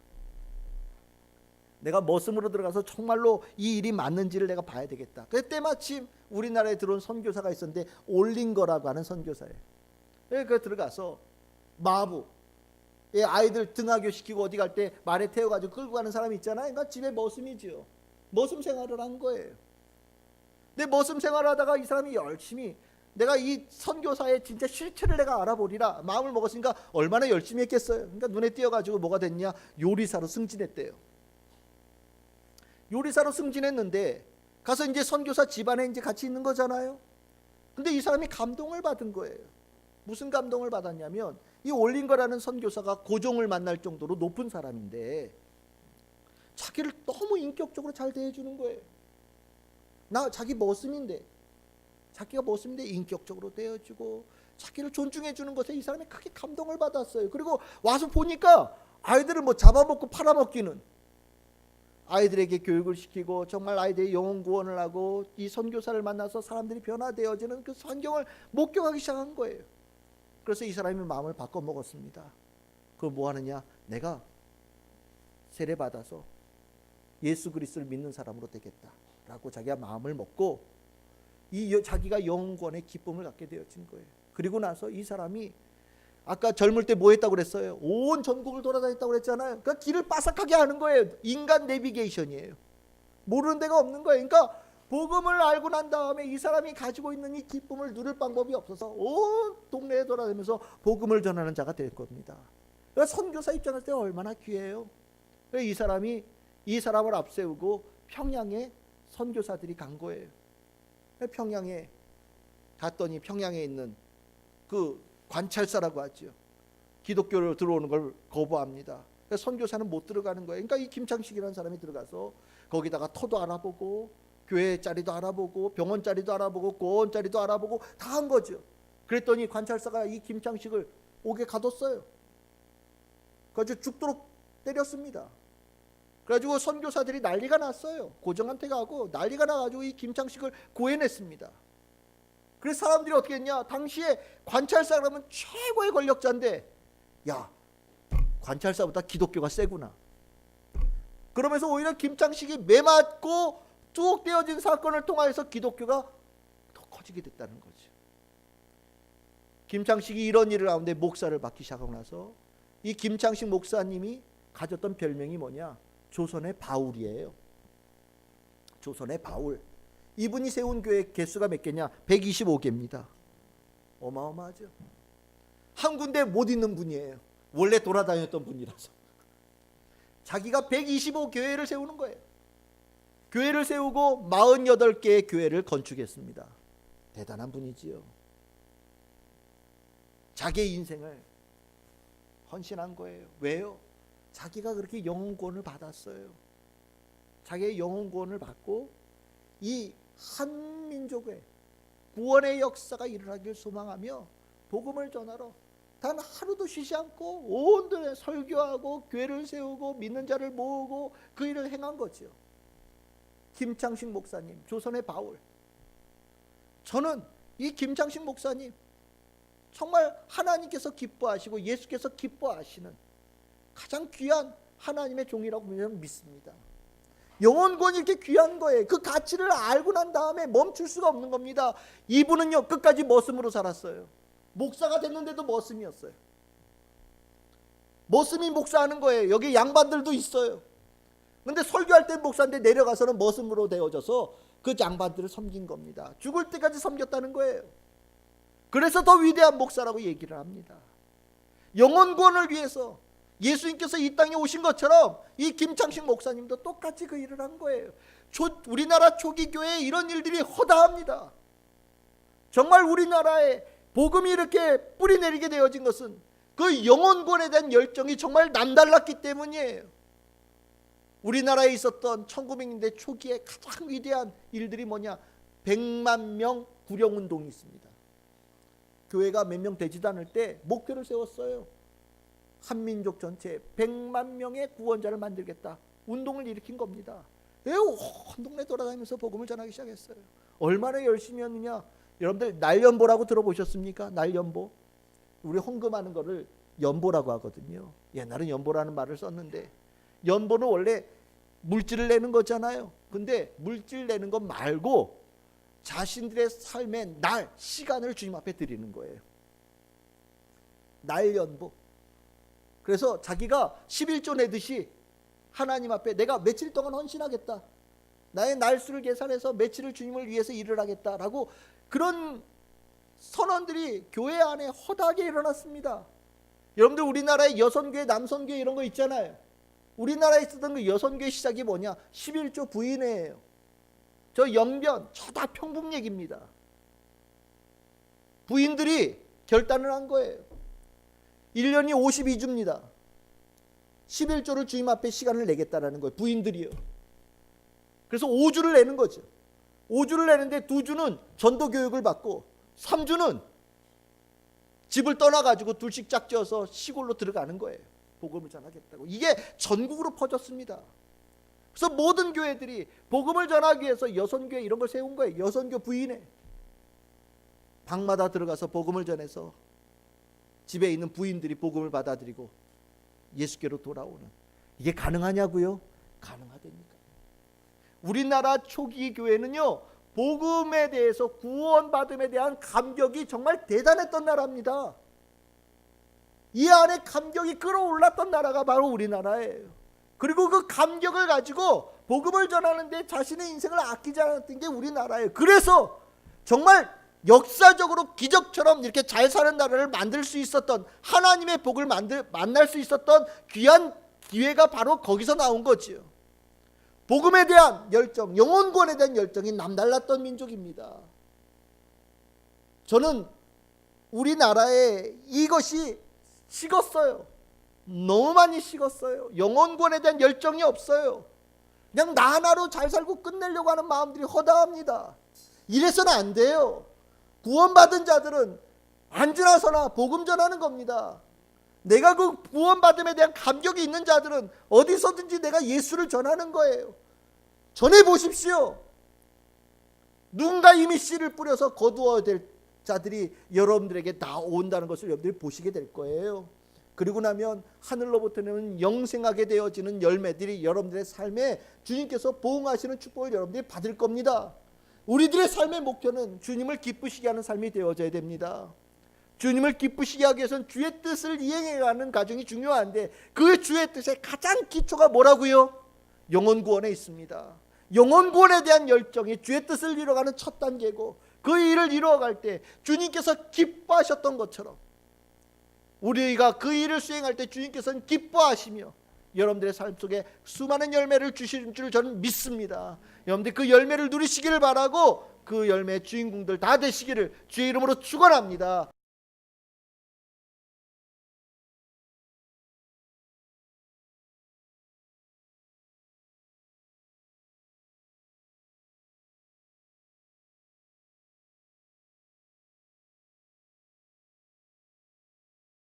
A: 내가 머슴으로 들어가서 정말로 이 일이 맞는지를 내가 봐야 되겠다. 그래서 때마침 우리나라에 들어온 선교사가 있었는데 올린거라고 하는 선교사예요. 그래서 들어가서 마부, 아이들 등하교 시키고 어디 갈 때 말에 태워가지고 끌고 가는 사람이 있잖아요. 그러니까 집에 머슴이지요. 머슴 생활을 한 거예요. 근데 머슴 생활을 하다가 이 사람이 열심히 내가 이 선교사의 진짜 실체를 내가 알아보리라 마음을 먹었으니까 얼마나 열심히 했겠어요. 그러니까 눈에 띄어가지고 뭐가 됐냐? 요리사로 승진했대요. 요리사로 승진했는데 가서 이제 선교사 집안에 이제 같이 있는 거잖아요. 근데 이 사람이 감동을 받은 거예요. 무슨 감동을 받았냐면 이 올린거라는 선교사가 고종을 만날 정도로 높은 사람인데 자기를 너무 인격적으로 잘 대해주는 거예요. 자기가 머슴인데 인격적으로 대해주고 자기를 존중해주는 것에 이 사람이 크게 감동을 받았어요. 그리고 와서 보니까 아이들을 뭐 잡아먹고 팔아먹기는, 아이들에게 교육을 시키고 정말 아이들의 영혼 구원을 하고 이 선교사를 만나서 사람들이 변화되어지는 그 환경을 목격하기 시작한 거예요. 그래서 이 사람이 마음을 바꿔 먹었습니다. 그걸 뭐 하느냐? 내가 세례 받아서 예수 그리스도를 믿는 사람으로 되겠다라고 자기가 마음을 먹고 자기가 영원의 기쁨을 갖게 되어진 거예요. 그리고 나서 이 사람이 아까 젊을 때 뭐 했다고 그랬어요? 온 전국을 돌아다녔다고 그랬잖아요. 그러니까 길을 빠삭하게 하는 거예요. 인간 내비게이션이에요. 모르는 데가 없는 거예요. 그러니까 복음을 알고 난 다음에 이 사람이 가지고 있는 이 기쁨을 누릴 방법이 없어서 온 동네에 돌아다니면서 복음을 전하는 자가 될 겁니다. 그러니까 선교사 입장에서 얼마나 귀해요. 이 사람이 이 사람을 앞세우고 평양에 선교사들이 간 거예요. 평양에 갔더니 평양에 있는 그 관찰사라고 하죠. 기독교로 들어오는 걸 거부합니다. 선교사는 못 들어가는 거예요. 그러니까 이 김창식이라는 사람이 들어가서 거기다가 터도 알아보고 교회 자리도 알아보고 병원 자리도 알아보고 고원 자리도 알아보고 다 한 거죠. 그랬더니 관찰사가 이 김창식을 옥에 가뒀어요. 그래서 죽도록 때렸습니다. 그래가지고 선교사들이 난리가 났어요. 고정한테 가고 난리가 나가지고 이 김창식을 구해냈습니다. 그래서 사람들이 어떻게 했냐? 당시에 관찰사 그러면 최고의 권력자인데, 야, 관찰사보다 기독교가 세구나. 그러면서 오히려 김창식이 매맞고 쭉 떼어진 사건을 통하여서 기독교가 더 커지게 됐다는 거죠. 김창식이 이런 일을 하는데 목사를 맡기 시작하고 나서 이 김창식 목사님이 가졌던 별명이 뭐냐? 조선의 바울이에요. 조선의 바울. 이분이 세운 교회 개수가 몇 개냐? 125개입니다. 어마어마하죠. 한 군데 못 있는 분이에요. 원래 돌아다녔던 분이라서. 자기가 125교회를 세우는 거예요. 교회를 세우고 48개의 교회를 건축했습니다. 대단한 분이지요. 자기의 인생을 헌신한 거예요. 왜요? 자기가 그렇게 영혼구원을 받았어요. 자기의 영혼구원을 받고 이 한민족의 구원의 역사가 일어나길 소망하며 복음을 전하러 단 하루도 쉬지 않고 온전히 설교하고 교회를 세우고 믿는 자를 모으고 그 일을 행한 거죠. 김창식 목사님, 조선의 바울. 저는 이 김창식 목사님 정말 하나님께서 기뻐하시고 예수께서 기뻐하시는 가장 귀한 하나님의 종이라고 믿습니다. 영혼권이 이렇게 귀한 거예요. 그 가치를 알고 난 다음에 멈출 수가 없는 겁니다. 이분은요 끝까지 머슴으로 살았어요. 목사가 됐는데도 머슴이었어요. 머슴이 목사하는 거예요. 여기 양반들도 있어요. 근데 설교할 때 목사인데 내려가서는 머슴으로 되어져서 그 양반들을 섬긴 겁니다. 죽을 때까지 섬겼다는 거예요. 그래서 더 위대한 목사라고 얘기를 합니다. 영혼권을 위해서 예수님께서 이 땅에 오신 것처럼 이 김창식 목사님도 똑같이 그 일을 한 거예요. 우리나라 초기 교회에 이런 일들이 허다합니다. 정말 우리나라에 복음이 이렇게 뿌리내리게 되어진 것은 그 영혼권에 대한 열정이 정말 남달랐기 때문이에요. 우리나라에 있었던 1900년대 초기에 가장 위대한 일들이 뭐냐? 100만 명 구령운동이 있습니다. 교회가 몇 명 되지도 않을 때 목표를 세웠어요. 한민족 전체 100만 명의 구원자를 만들겠다. 운동을 일으킨 겁니다. 온 동네 돌아다니면서 복음을 전하기 시작했어요. 얼마나 열심히 했느냐. 여러분들 날연보라고 들어보셨습니까? 날연보. 우리 헌금하는 거를 연보라고 하거든요. 옛날엔 연보라는 말을 썼는데, 연보는 원래 물질을 내는 거잖아요. 근데 물질 내는 것 말고 자신들의 삶의 날, 시간을 주님 앞에 드리는 거예요. 날연보. 그래서 자기가 11조 내듯이 하나님 앞에 내가 며칠 동안 헌신하겠다. 나의 날수를 계산해서 며칠을 주님을 위해서 일을 하겠다라고, 그런 선언들이 교회 안에 허다하게 일어났습니다. 여러분들 우리나라에 여선교회, 남선교회 이런 거 있잖아요. 우리나라에 있었던 그 여선교회 시작이 뭐냐? 11조 부인회예요. 저 영변, 저 다 평북 얘기입니다. 부인들이 결단을 한 거예요. 1년이 52주입니다. 11조를 주님 앞에 시간을 내겠다라는 거예요. 부인들이요. 그래서 5주를 내는 거죠. 5주를 내는데 2주는 전도 교육을 받고 3주는 집을 떠나가지고 둘씩 짝지어서 시골로 들어가는 거예요. 복음을 전하겠다고. 이게 전국으로 퍼졌습니다. 그래서 모든 교회들이 복음을 전하기 위해서 여선교회 이런 걸 세운 거예요. 여선교 부인회. 방마다 들어가서 복음을 전해서 집에 있는 부인들이 복음을 받아들이고 예수께로 돌아오는. 이게 가능하냐고요? 가능하다니까. 우리나라 초기 교회는요, 복음에 대해서, 구원받음에 대한 감격이 정말 대단했던 나라입니다. 이 안에 감격이 끌어올랐던 나라가 바로 우리나라예요. 그리고 그 감격을 가지고 복음을 전하는데 자신의 인생을 아끼지 않았던 게 우리나라예요. 그래서 정말 역사적으로 기적처럼 이렇게 잘 사는 나라를 만들 수 있었던, 하나님의 복을 만날 수 있었던 귀한 기회가 바로 거기서 나온 거지요. 복음에 대한 열정, 영혼 구원에 대한 열정이 남달랐던 민족입니다. 저는 우리나라에 이것이 식었어요. 너무 많이 식었어요. 영혼 구원에 대한 열정이 없어요. 그냥 나 하나로 잘 살고 끝내려고 하는 마음들이 허다합니다. 이래서는 안 돼요. 구원받은 자들은 앉으나서나 복음 전하는 겁니다. 내가 그 구원받음에 대한 감격이 있는 자들은 어디서든지 내가 예수를 전하는 거예요. 전해보십시오. 누군가 이미 씨를 뿌려서 거두어야 될 자들이 여러분들에게 나온다는 것을 여러분들이 보시게 될 거예요. 그리고 나면 하늘로부터는 영생하게 되어지는 열매들이 여러분들의 삶에 주님께서 보응하시는 축복을 여러분들이 받을 겁니다. 우리들의 삶의 목표는 주님을 기쁘시게 하는 삶이 되어져야 됩니다. 주님을 기쁘시게 하기 위해서는 주의 뜻을 이행해가는 과정이 중요한데, 그 주의 뜻의 가장 기초가 뭐라고요? 영혼 구원에 있습니다. 영혼 구원에 대한 열정이 주의 뜻을 이뤄가는 첫 단계고, 그 일을 이루어갈 때 주님께서 기뻐하셨던 것처럼 우리가 그 일을 수행할 때 주님께서는 기뻐하시며 여러분들의 삶 속에 수많은 열매를 주실 줄 저는 믿습니다. 여러분들 그 열매를 누리시기를 바라고, 그 열매의 주인공들 다 되시기를 주의 이름으로 축원합니다.